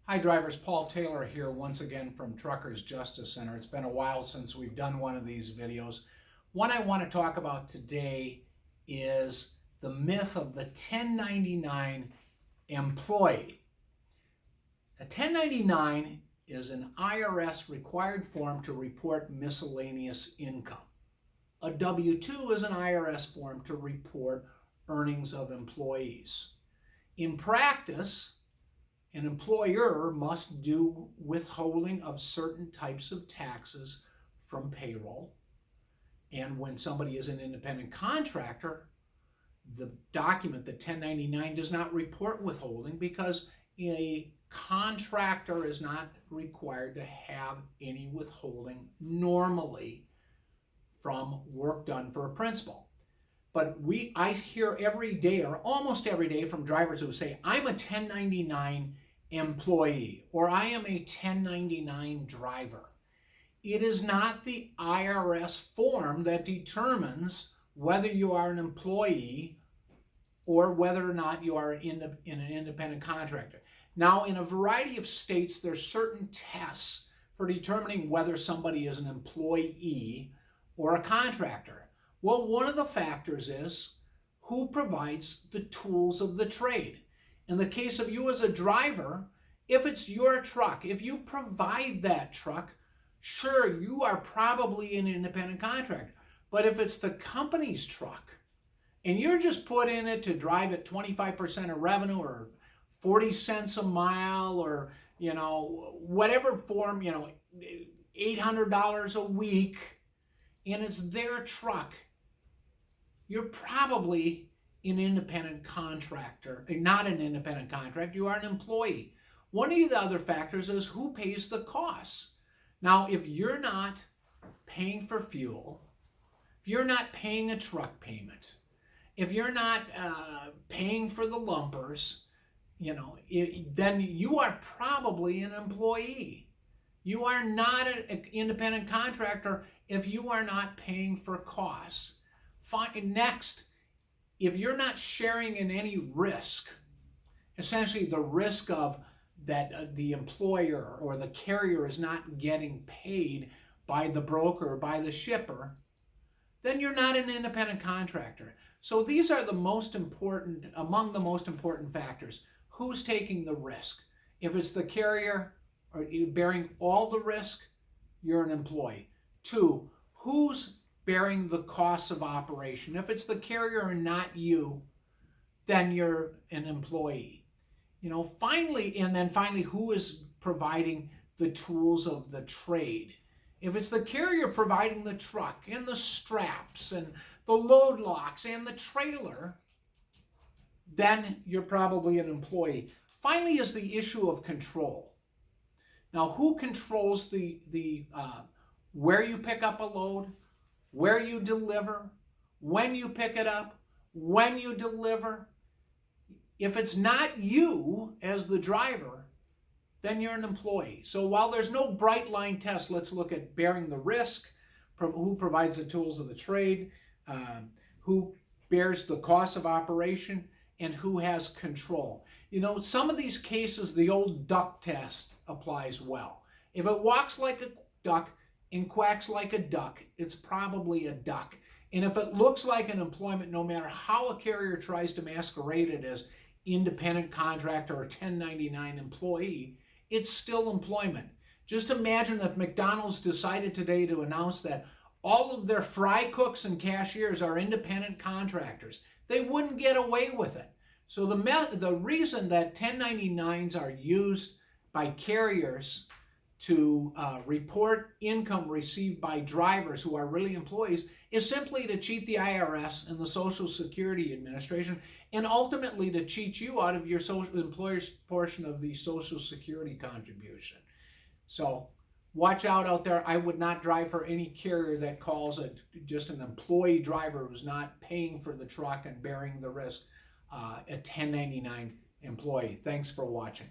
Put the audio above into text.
Hi drivers, Paul Taylor here once again from Truckers Justice Center. It's been a while since we've done one of these videos. One I want to talk about today is the myth of the 1099 employee. A 1099 is an IRS required form to report miscellaneous income. A W-2 is an IRS form to report earnings of employees. In practice, an employer must do withholding of certain types of taxes from payroll. And when somebody is an independent contractor, the document, the 1099, does not report withholding because a contractor is not required to have any withholding normally from work done for a principal. But I hear every day or almost every day from drivers who say, I'm a 1099 employee or I am a 1099 driver. It is not the IRS form that determines whether you are an employee or whether or not you are in an independent contractor. Now, in a variety of states, there's certain tests for determining whether somebody is an employee or a contractor. Well, one of the factors is who provides the tools of the trade. In the case of you as a driver, if it's your truck, if you provide that truck, sure, you are probably an independent contractor. But if it's the company's truck and you're just put in it to drive at 25% of revenue or 40 cents a mile or, whatever form, $800 a week, and it's their truck, you're probably an independent contractor, not an independent contractor, you are an employee. One of the other factors is who pays the costs. Now, if you're not paying for fuel, if you're not paying a truck payment, if you're not paying for the lumpers, then you are probably an employee. You are not an independent contractor if you are not paying for costs. Next, if you're not sharing in any risk, essentially the risk of that the employer or the carrier is not getting paid by the broker or by the shipper, then you're not an independent contractor. So these are among the most important factors. Who's taking the risk? If it's the carrier or bearing all the risk, you're an employee. 2, who's bearing the costs of operation? If it's the carrier and not you, then you're an employee. Finally, who is providing the tools of the trade? If it's the carrier providing the truck and the straps and the load locks and the trailer, then you're probably an employee. Finally is the issue of control. Now, who controls the where you pick up a load, where you deliver, when you pick it up, when you deliver? If it's not you as the driver, then you're an employee. So while there's no bright line test, let's look at bearing the risk, who provides the tools of the trade, who bears the cost of operation, and who has control. Some of these cases, the old duck test applies well. If it walks like a duck and quacks like a duck, it's probably a duck. And if it looks like an employment, no matter how a carrier tries to masquerade it as independent contractor or 1099 employee, it's still employment. Just imagine if McDonald's decided today to announce that all of their fry cooks and cashiers are independent contractors. They wouldn't get away with it. So the reason that 1099s are used by carriers to report income received by drivers who are really employees is simply to cheat the IRS and the Social Security Administration, and ultimately to cheat you out of your employer's portion of the Social Security contribution. So watch out there. I would not drive for any carrier that calls it just an employee driver who's not paying for the truck and bearing the risk, a 1099 employee. Thanks for watching.